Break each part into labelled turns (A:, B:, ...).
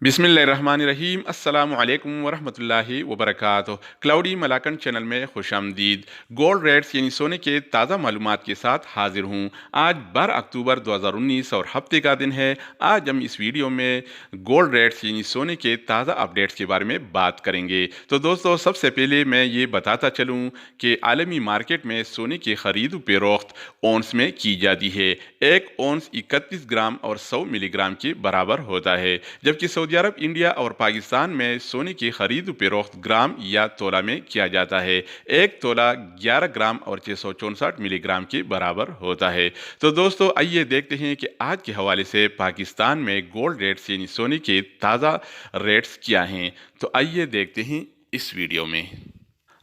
A: बिस्मिल्लाहिर्रहमानिर्रहीम अस्सलामु अलैकुम वरहमतुल्लाहि वबरकातुहू। क्लाउडी मलाकन चैनल में खुशामदीद। गोल्ड रेट्स यानी सोने के ताज़ा मालूमात के साथ हाजिर हूँ। आज 12 अक्टूबर 2019 और हफ्ते का दिन है। आज हम इस वीडियो में गोल्ड रेट्स यानी सोने के ताज़ा अपडेट्स के बारे में बात करेंगे। तो दोस्तों, सबसे पहले मैं ये बताता चलूँ कि आलमी मार्केट में सोने की खरीद फरोख्त औंस में की जाती है। एक औंस 31 ग्राम और 100 मिलीग्राम के बराबर होता है, जबकि सऊदी अरब, इंडिया और पाकिस्तान में सोने की खरीद फरोख्त ग्राम या तोला में किया जाता है। एक तोला 11 ग्राम और 664 मिलीग्राम के बराबर होता है। तो दोस्तों, आइए देखते हैं कि आज के हवाले से पाकिस्तान में गोल्ड रेट्स यानी सोने के ताज़ा रेट्स क्या हैं। तो आइए देखते हैं इस वीडियो में।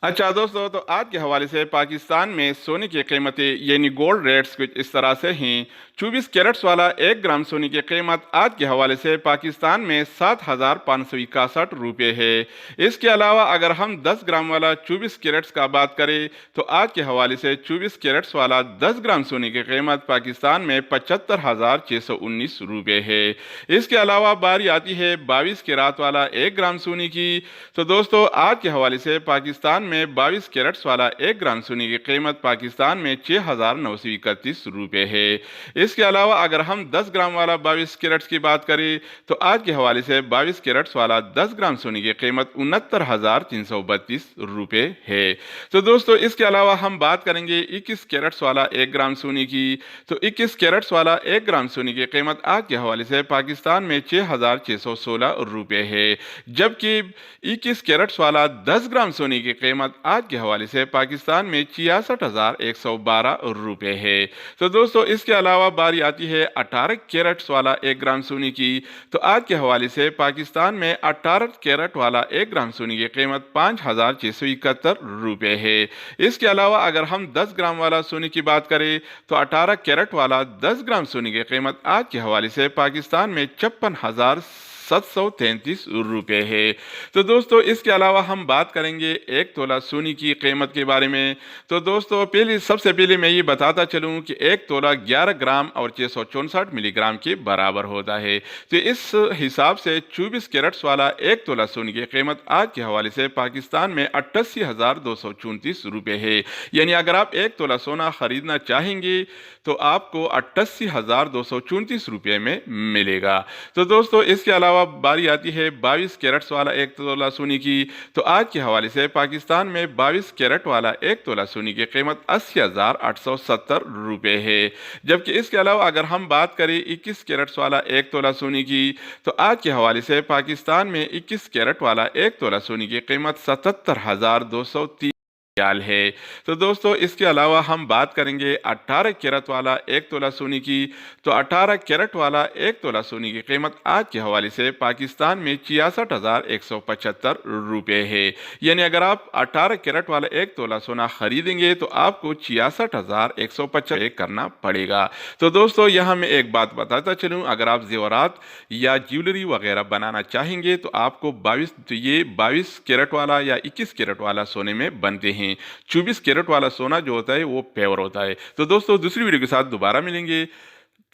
A: अच्छा दोस्तों, तो आज के हवाले से पाकिस्तान में सोने की कीमतें यानी गोल्ड रेट्स कुछ इस तरह से हैं। 24 कैरेट्स वाला 1 ग्राम सोने की कीमत आज के हवाले से पाकिस्तान में 7,561 रुपये है। इसके अलावा अगर हम 10 ग्राम वाला 24 कैरेट्स का बात करें तो आज के हवाले से 24 कैरेट्स वाला 10 ग्राम सोने की कीमत पाकिस्तान में 75,619 रुपये है। इसके अलावा बारी आती है 22 कैरात वाला 1 ग्राम सोने की। तो दोस्तों, आज के हवाले से पाकिस्तान में 22 कैरेट्स वाला 1 ग्राम सोने की कीमत पाकिस्तान में 6,931 रुपये है। इसके अलावा अगर हम 10 ग्राम वाला 22 कैरेट्स की बात करें तो आज के हवाले से 22 कैरेट्स वाला 10 ग्राम सोने की कीमत 69,332 रुपये है। तो दोस्तों, इसके अलावा हम बात करेंगे 21 कैरेट्स वाला 1 ग्राम सोने की। तो 21 कैरेट्स वाला 1 ग्राम सोने की कीमत आज के हवाले से पाकिस्तान में 6,616 रुपये है, जबकि 21 कैरेट्स वाला 10 ग्राम सोने की कीमत आज के हवाले से पाकिस्तान में 66,112 रुपये है। तो दोस्तों, इसके अलावा बारी आती है 18 कैरेट्स वाला 1 ग्राम सोने की। तो आज के हवाले से पाकिस्तान में 18 कैरेट वाला 1 ग्राम सोने की कीमत 5,671 रुपये है। इसके अलावा अगर हम 10 ग्राम वाला सोने की बात करें तो 18 कैरेट वाला 10 ग्राम सोने की कीमत आज के हवाले से पाकिस्तान में 56,733 रुपये है। तो दोस्तों, इसके अलावा हम बात करेंगे 1 तोला सोने की कीमत के बारे में। तो दोस्तों, सबसे पहले मैं ये बताता चलूँ कि 1 तोला 11 ग्राम और 664 मिलीग्राम के बराबर होता है। तो इस हिसाब से 24 कैरेट्स वाला 1 तोला सोने की कीमत आज के हवाले से पाकिस्तान में 88,234 रुपये है। यानी अगर आप 1 तोला सोना खरीदना चाहेंगे तो आपको 88,234 रुपये में मिलेगा। तो दोस्तों, इसके अलावा बारी आती है 22 कैरेट्स वाला 1 तोला सोने की। तो आज के हवाले से पाकिस्तान में 22 कैरेट वाला 1 तोला सोने की कीमत 80,870 रुपये है, जबकि इसके अलावा अगर हम बात करें 21 कैरेट्स वाला 1 तोला सोने की तो आज के हवाले से पाकिस्तान में 21 कैरेट वाला 1 तोला सोने की कीमत 77,230 है। तो दोस्तों, इसके अलावा हम बात करेंगे 18 कैरेट वाला 1 तोला सोने की। तो 18 कैरेट वाला 1 तोला सोने की कीमत आज के हवाले से पाकिस्तान में 66,175 रुपये है। यानी अगर आप 18 कैरेट वाला 1 तोला सोना खरीदेंगे तो आपको 66,175 करना पड़ेगा। तो दोस्तों, यहाँ मैं एक बात बताता चलूँ, अगर आप जेवरात या ज्वेलरी वगैरह बनाना चाहेंगे तो आपको 22 कैरेट वाला या 21 कैरेट वाला सोने में बनते हैं। 24 कैरेट वाला सोना जो होता है वो प्योर होता है। तो दोस्तों, दूसरी वीडियो के साथ दोबारा मिलेंगे,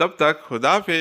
A: तब तक खुदा हाफिज़।